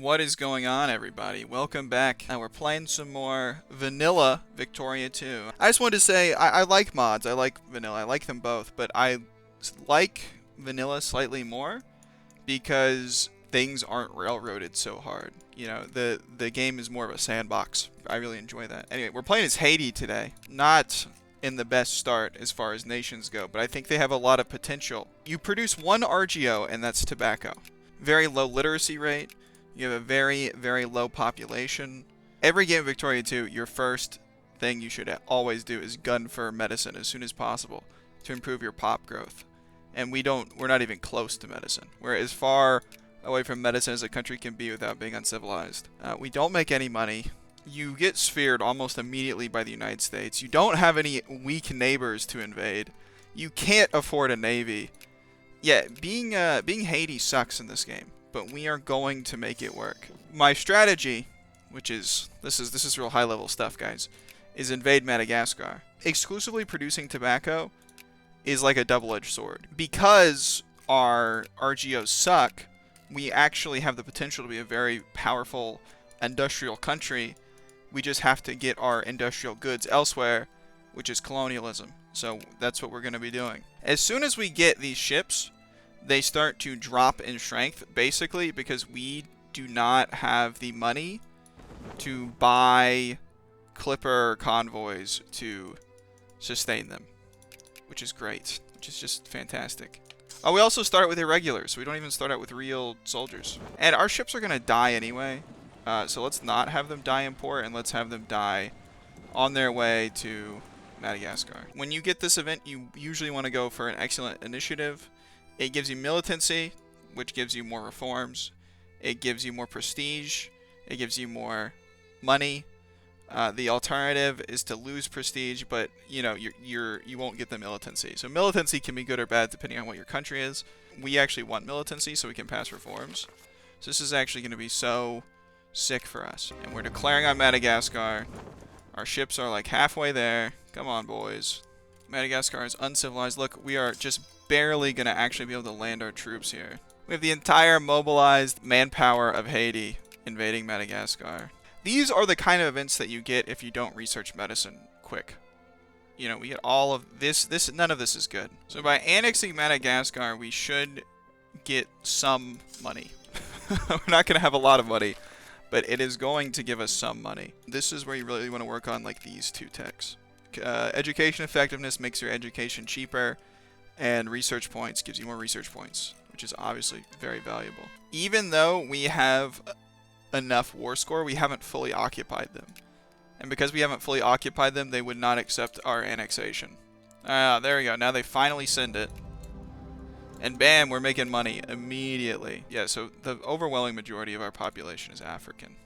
What is going on, everybody? Welcome back. We're playing some more vanilla Victoria 2. I just wanted to say I like mods. I like vanilla. I like them both, but I like vanilla slightly more because things aren't railroaded so hard. You know, the game is more of a sandbox. I really enjoy that. Anyway, we're playing as Haiti today. Not in the best start as far as nations go, but I think they have a lot of potential. You produce one RGO, and that's tobacco. Very low literacy rate. You have a very, very low population. Every game of Victoria 2, your first thing you should always do is gun for medicine as soon as possible to improve your pop growth. And we're not even close to medicine. We're as far away from medicine as a country can be without being uncivilized. We don't make any money. You get sphered almost immediately by the United States. You don't have any weak neighbors to invade. You can't afford a navy. Yeah, being Haiti sucks in this game, but we are going to make it work. My strategy, which is this is real high level stuff, guys, is invade Madagascar. Exclusively producing tobacco is like a double-edged sword. Because our RGOs suck, we actually have the potential to be a very powerful industrial country. We just have to get our industrial goods elsewhere, which is colonialism. So that's what we're going to be doing. As soon as we get these ships, they start to drop in strength, basically because we do not have the money to buy clipper convoys to sustain them, which is great, which is just fantastic. Oh, we also start with irregulars, so we don't even start out with real soldiers. And our ships are going to die anyway, so let's not have them die in port, and let's have them die on their way to Madagascar. When you get this event, you usually want to go for an excellent initiative. It gives you militancy, which gives you more reforms. It gives you more prestige. It gives you more money. The alternative is to lose prestige, but you know you won't get the militancy. So militancy can be good or bad depending on what your country is. We actually want militancy so we can pass reforms. So this is actually going to be so sick for us. And we're declaring on Madagascar. Our ships are like halfway there. Come on, boys. Madagascar is uncivilized. Look, we are just barely going to actually be able to land our troops here. We have the entire mobilized manpower of Haiti invading Madagascar. These are the kind of events that you get if you don't research medicine quick. You know, we get all of this. None of this is good. So by annexing Madagascar, we should get some money. We're not going to have a lot of money, but it is going to give us some money. This is where you really want to work on like these two techs. Education effectiveness makes your education cheaper, and research points gives you more research points, which is obviously very valuable. Even though we have enough war score, we haven't fully occupied them. And because we haven't fully occupied them, they would not accept our annexation. There we go. Now they finally send it. And bam, we're making money immediately. Yeah, so the overwhelming majority of our population is African.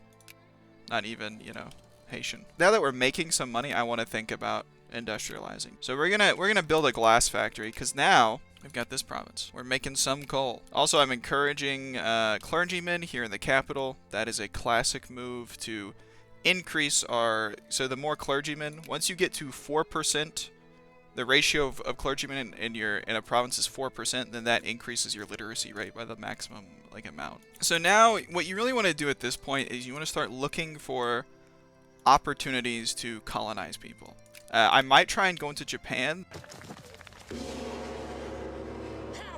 Not even, you know, Haitian. Now that we're making some money, I want to think about industrializing. So we're gonna build a glass factory because now we've got this province. We're making some coal. Also, I'm encouraging clergymen here in the capital. That is a classic move to increase our. So the more clergymen, once you get to 4%, the ratio of clergymen in a province is 4%, then that increases your literacy rate by the maximum like amount. So now what you really want to do at this point is you want to start looking for opportunities to colonize people. I might try and go into Japan. I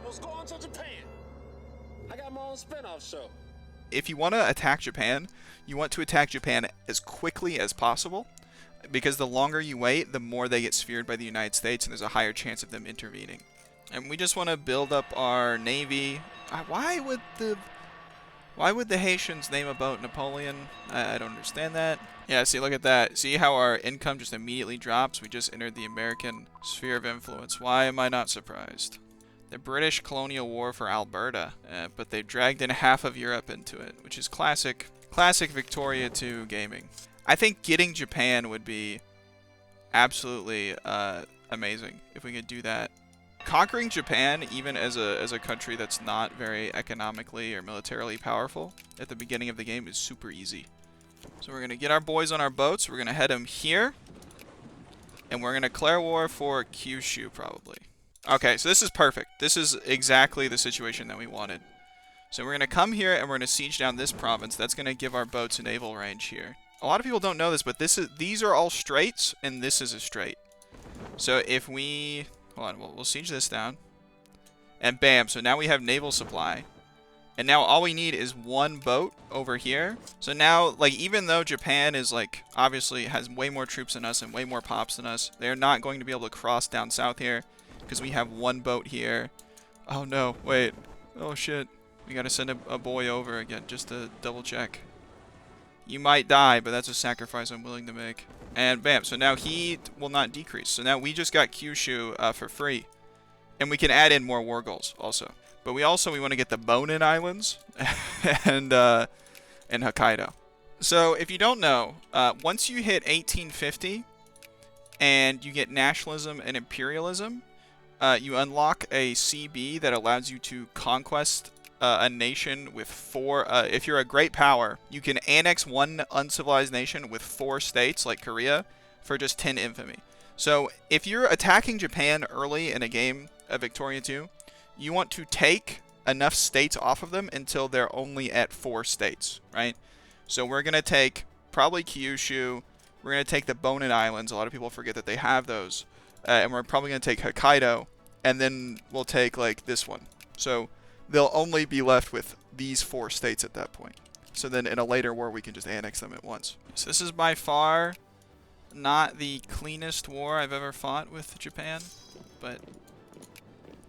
was going to Japan. I got my own spin-off show. If you want to attack Japan, you want to attack Japan as quickly as possible, because the longer you wait, the more they get sphered by the United States, and there's a higher chance of them intervening. And we just want to build up our navy. Why would the Haitians name a boat Napoleon? I don't understand that. Yeah, see, look at that. See how our income just immediately drops? We just entered the American sphere of influence. Why am I not surprised? The British colonial war for Alberta, but they dragged in half of Europe into it, which is classic Victoria 2 gaming. I think getting Japan would be absolutely amazing if we could do that. Conquering Japan, even as a country that's not very economically or militarily powerful, at the beginning of the game is super easy. So we're going to get our boys on our boats. We're going to head them here. And we're going to declare war for Kyushu, probably. Okay, so this is perfect. This is exactly the situation that we wanted. So we're going to come here and we're going to siege down this province. That's going to give our boats a naval range here. A lot of people don't know this, but these are all straits, and this is a strait. So if we... Hold on, we'll siege this down. And bam, so now we have naval supply. And now all we need is one boat over here. So now, like, even though Japan is, like, obviously has way more troops than us and way more pops than us, they're not going to be able to cross down south here because we have one boat here. Oh, no. Wait. Oh, shit. We got to send a boy over again just to double check. You might die, but that's a sacrifice I'm willing to make. And bam. So now he will not decrease. So now we just got Kyushu for free. And we can add in more war goals also. But we want to get the Bonin Islands and Hokkaido. So if you don't know, once you hit 1850 and you get nationalism and imperialism, you unlock a CB that allows you to conquest a nation with 4. If you're a great power, you can annex one uncivilized nation with 4 states like Korea for just 10 infamy. So if you're attacking Japan early in a game of Victoria 2, you want to take enough states off of them until they're only at 4 states, right? So we're going to take probably Kyushu. We're going to take the Bonin Islands. A lot of people forget that they have those. And we're probably going to take Hokkaido. And then we'll take, like, this one. So they'll only be left with these 4 states at that point. So then in a later war, we can just annex them at once. So this is by far not the cleanest war I've ever fought with Japan. But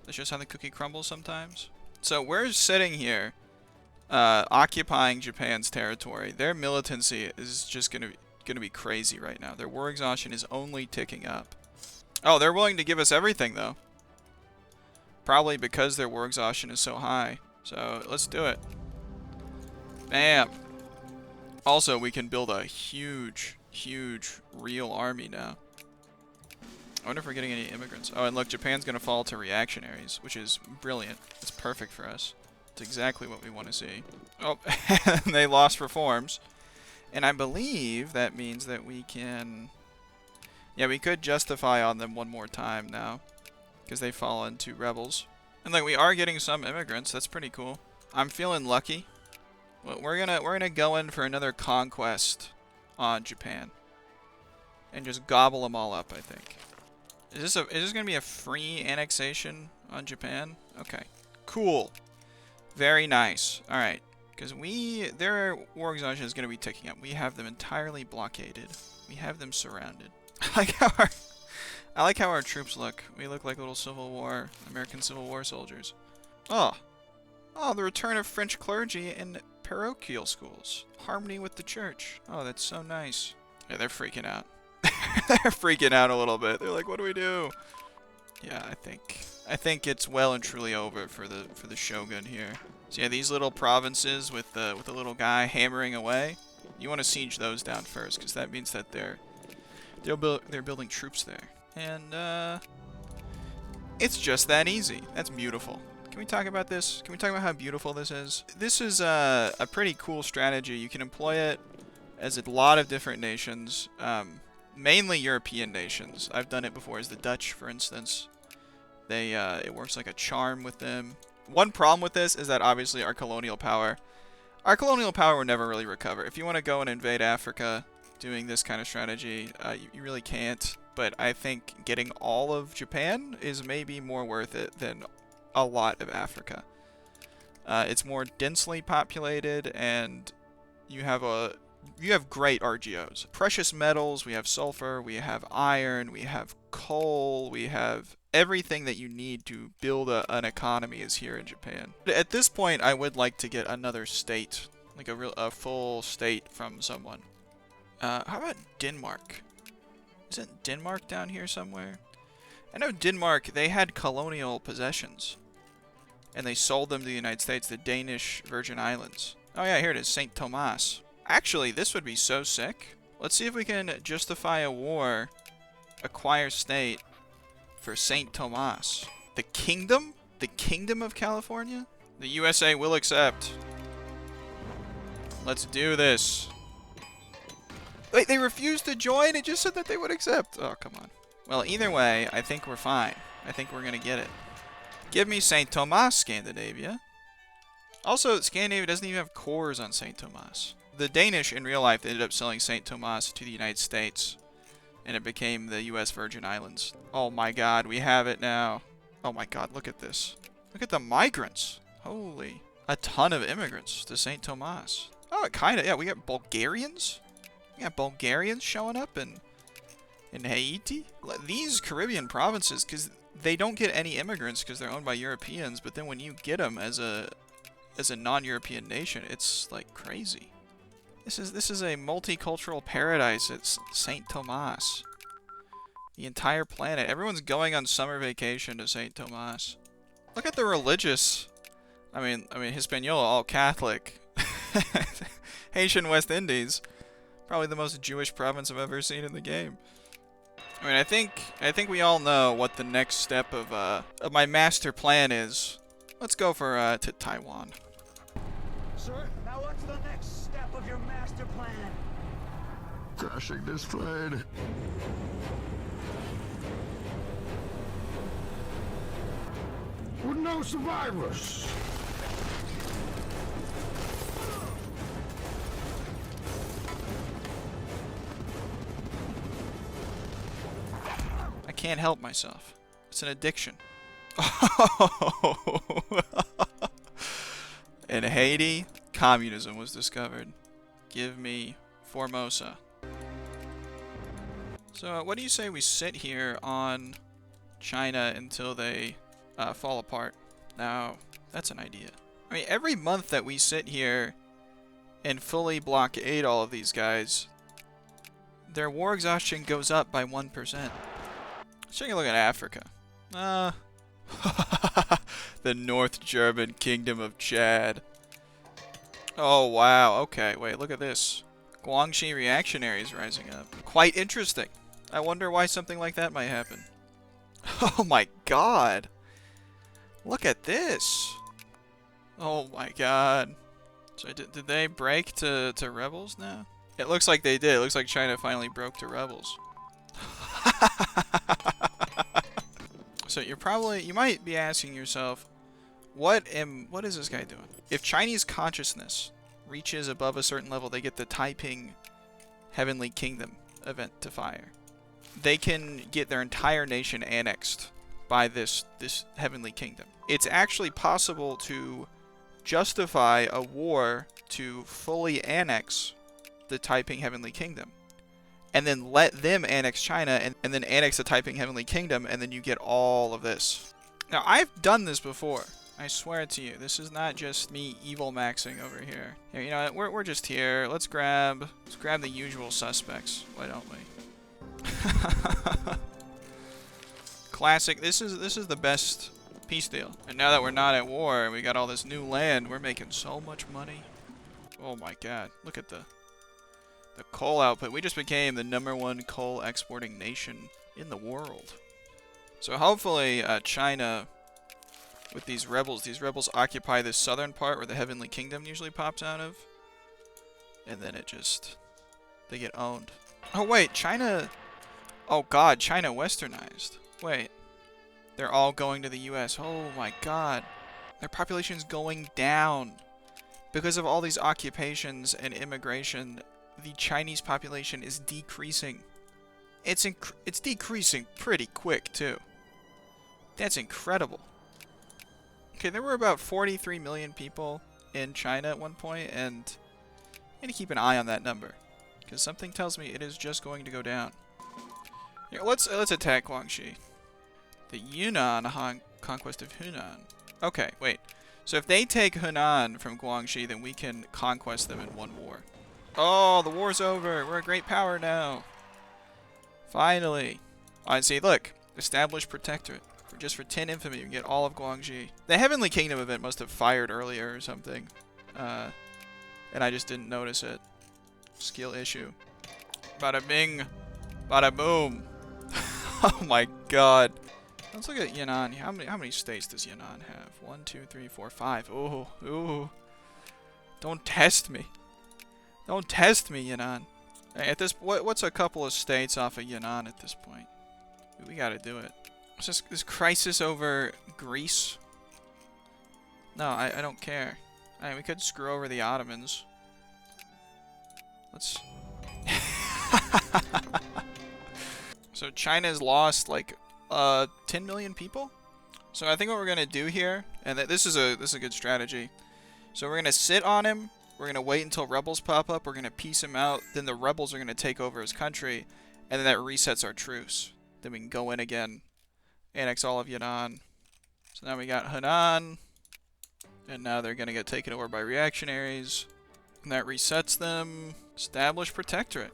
that's just how the cookie crumbles sometimes. So we're sitting here, occupying Japan's territory. Their militancy is just gonna be crazy right now. Their war exhaustion is only ticking up. Oh, they're willing to give us everything though. Probably because their war exhaustion is so high. So let's do it. Bam. Also, we can build a huge real army now. I wonder if we're getting any immigrants. Oh, and look, Japan's going to fall to reactionaries, which is brilliant. It's perfect for us. It's exactly what we want to see. Oh, and they lost reforms. And I believe that means that we can... Yeah, we could justify on them one more time now, because they fall into rebels. And like, we are getting some immigrants. That's pretty cool. I'm feeling lucky. Well, we're gonna go in for another conquest on Japan, and just gobble them all up. I think. Is this gonna be a free annexation on Japan? Okay, cool, very nice. All right, because their war exhaustion is gonna be ticking up. We have them entirely blockaded. We have them surrounded. I like how our troops look. We look like little American Civil War soldiers. Oh, the return of French clergy in parochial schools. Harmony with the church. Oh, that's so nice. Yeah, they're freaking out. They're freaking out a little bit. They're like, what do we do? Yeah, I think it's well and truly over for the shogun here. So yeah, these little provinces with the little guy hammering away. You want to siege those down first, because that means that they're building troops there. And it's just that easy. That's beautiful. Can we talk about this? Can we talk about how beautiful this is? This is a pretty cool strategy. You can employ it as a lot of different nations. Mainly European nations. I've done it before as the Dutch, for instance. It works like a charm with them. One problem with this is that obviously our colonial power will never really recover. If you want to go and invade Africa doing this kind of strategy, you really can't. But I think getting all of Japan is maybe more worth it than a lot of Africa. It's more densely populated, and you have great RGOs. Precious metals, we have sulfur, we have iron, we have coal, we have everything that you need to build an economy is here in Japan. At this point, I would like to get another state, like a full state from someone. How about Denmark? Isn't Denmark down here somewhere? I know Denmark, they had colonial possessions, and they sold them to the United States, the Danish Virgin Islands. Oh yeah, here it is, St. Thomas. Actually, this would be so sick. Let's see if we can justify a war, acquire state for St. Thomas. The kingdom? The kingdom of California? The USA will accept. Let's do this. Wait, they refused to join? It just said that they would accept. Oh, come on. Well, either way, I think we're fine. I think we're gonna get it. Give me St. Thomas, Scandinavia. Also, Scandinavia doesn't even have cores on St. Thomas. The Danish, in real life, ended up selling St. Thomas to the United States, and it became the U.S. Virgin Islands. Oh my god, we have it now. Oh my god, look at this. Look at the migrants. Holy. A ton of immigrants to St. Thomas. Oh, it kind of, yeah, we got Bulgarians. We got Bulgarians showing up in Haiti. These Caribbean provinces, because they don't get any immigrants because they're owned by Europeans, but then when you get them as a non-European nation, it's like crazy. This is a multicultural paradise. It's St. Thomas. The entire planet. Everyone's going on summer vacation to St. Thomas. Look at the religious. I mean, Hispaniola, all Catholic. Haitian West Indies, probably the most Jewish province I've ever seen in the game. I mean, I think we all know what the next step of my master plan is. Let's go for to Taiwan. Sir, now what's the next step of your master plan? Crashing this plane. With no survivors. I can't help myself. It's an addiction. In Haiti, communism was discovered. Give me Formosa. So, what do you say we sit here on China until they fall apart? Now, that's an idea. I mean, every month that we sit here and fully blockade all of these guys, their war exhaustion goes up by 1%. Let's take a look at Africa. The North German Kingdom of Chad. Oh, wow. Okay, wait, look at this. Guangxi reactionaries rising up. Quite interesting. I wonder why something like that might happen. Oh my god. Look at this. Oh my god. So did they break to rebels now? It looks like they did. It looks like China finally broke to rebels. So you might be asking yourself, what is this guy doing? If Chinese consciousness reaches above a certain level, they get the Taiping Heavenly Kingdom event to fire. They can get their entire nation annexed by this Heavenly Kingdom. It's actually possible to justify a war to fully annex the Taiping Heavenly Kingdom, and then let them annex China, and then annex the Taiping Heavenly Kingdom, and then you get all of this. Now, I've done this before. I swear it to you. This is not just me evil maxing over here. Here, you know what? We're just here. Let's grab the usual suspects. Why don't we? Classic. This is the best peace deal. And now that we're not at war and we got all this new land, we're making so much money. Oh my god. Look at the coal output. We just became the #1 coal exporting nation in the world. So hopefully China, with these rebels occupy this southern part where the Heavenly Kingdom usually pops out of. And then they get owned. Oh wait, China, oh god, China westernized. Wait, they're all going to the US. Oh my god. Their population's going down. Because of all these occupations and immigration, the Chinese population is decreasing. It's decreasing pretty quick, too. That's incredible. Okay, there were about 43 million people in China at one point, and I'm going to keep an eye on that number, because something tells me it is just going to go down. Here, let's attack Guangxi. The Yunnan conquest of Hunan. Okay, wait. So if they take Hunan from Guangxi, then we can conquest them in one war. Oh, the war's over. We're a great power now. Finally. Alright, see, look. Establish protectorate. Just for 10 infamy, you can get all of Guangxi. The Heavenly Kingdom event must have fired earlier or something. And I just didn't notice it. Skill issue. Bada bing. Bada boom. Oh my god. Let's look at Yunnan. How many states does Yunnan have? 1, 2, 3, 4, 5. Ooh, ooh. Don't test me. Don't test me, Yunnan. Hey, at this, what's a couple of states off of Yunnan at this point? We gotta do it. Is this crisis over Greece? No, I don't care. I mean, we could screw over the Ottomans. Let's... So China's lost like 10 million people. So I think what we're gonna do here, and this is a good strategy. So we're gonna sit on him. We're gonna wait until rebels pop up. We're gonna peace him out. Then the rebels are gonna take over his country, and then that resets our truce. Then we can go in again, annex all of Yunnan. So now we got Henan, and now they're gonna get taken over by reactionaries, and that resets them. Establish protectorate.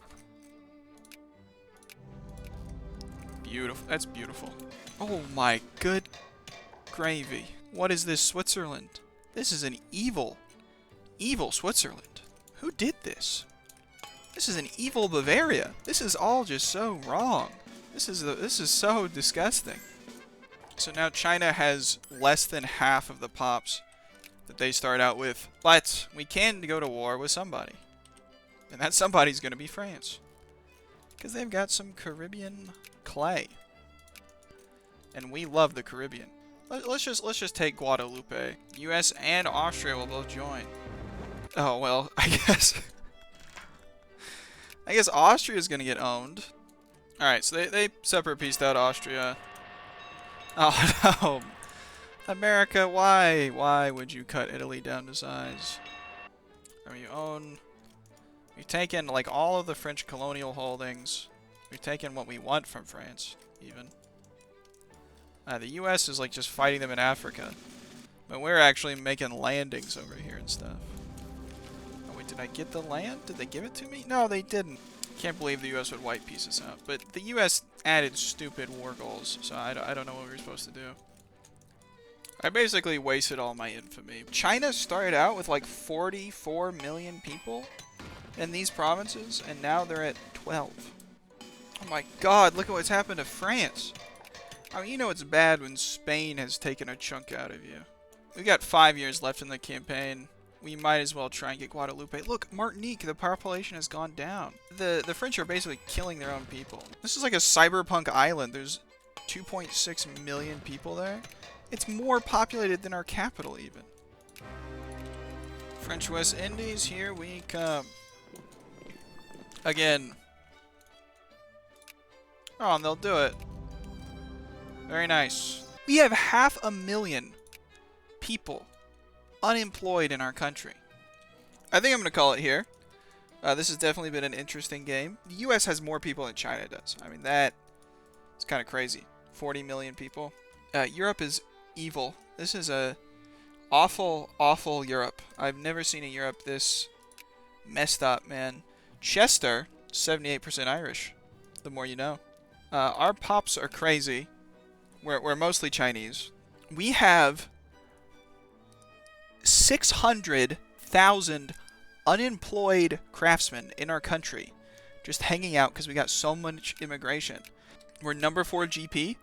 Beautiful. That's beautiful. Oh my good gravy. What is this, Switzerland? This is an evil, evil Switzerland. Who did this? This is an evil Bavaria. This is all just so wrong. This is so disgusting. So now China has less than half of the pops that they start out with. But we can go to war with somebody. And that somebody's going to be France. Because they've got some Caribbean clay. And we love the Caribbean. Let's just take Guadeloupe. US and Austria will both join. Oh, well, I guess Austria's going to get owned. Alright, so they separate pieced out Austria. Oh, no. America, why? Why would you cut Italy down to size? Or you own... You've taken, like, all of the French colonial holdings. We've taken what we want from France, even. The US is, like, just fighting them in Africa. But we're actually making landings over here and stuff. Oh, wait, did I get the land? Did they give it to me? No, they didn't. Can't believe the US would wipe pieces out. But the US added stupid war goals, so I don't know what we were supposed to do. I basically wasted all my infamy. China started out with, like, 44 million people in these provinces, and now they're at 12. Oh my god, look at what's happened to France. I mean, you know it's bad when Spain has taken a chunk out of you. We got 5 years left in the campaign. We might as well try and get Guadeloupe. Look, Martinique, the population has gone down. The French are basically killing their own people. This is like a cyberpunk island. There's 2.6 million people there. It's more populated than our capital, even. French West Indies, here we come. Again. Oh, and they'll do it. Very nice. We have 500,000 people unemployed in our country. I think I'm going to call it here. This has definitely been an interesting game. The US has more people than China does. I mean, that is kind of crazy. 40 million people. Europe is evil. This is a awful, awful Europe. I've never seen a Europe this messed up, man. Chester, 78% Irish. The more you know. Our pops are crazy. We're mostly Chinese. We have 600,000 unemployed craftsmen in our country just hanging out because we got so much immigration. We're number 4 GP.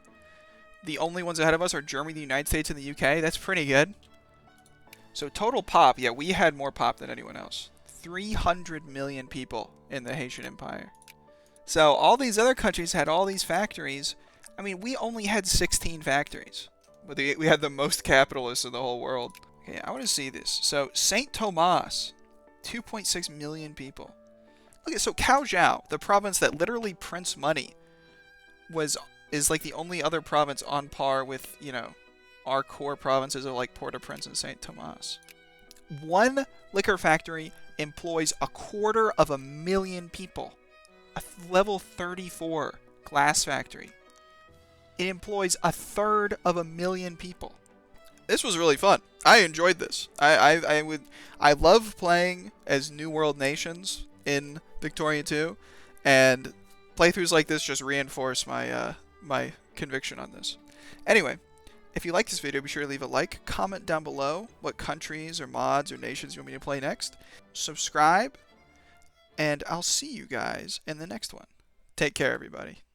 The only ones ahead of us are Germany, the United States, and the UK. That's pretty good. So total pop, yeah, we had more pop than anyone else. 300 million people in the Haitian Empire. So all these other countries had all these factories. I mean, we only had 16 factories. But we had the most capitalists in the whole world. Okay, I want to see this. So St. Thomas, 2.6 million people. Look at, so Caozhou, the province that literally prints money, is like the only other province on par with, you know, our core provinces of like Port-au-Prince and St. Thomas. One liquor factory employs 250,000 people. A level 34 glass factory. It employs 1/3 people. This was really fun. I enjoyed this. I love playing as New World nations in Victoria 2, and playthroughs like this just reinforce my my conviction on this. Anyway, if you like this video, be sure to leave a like, comment down below what countries or mods or nations you want me to play next, subscribe, and I'll see you guys in the next one. Take care, everybody.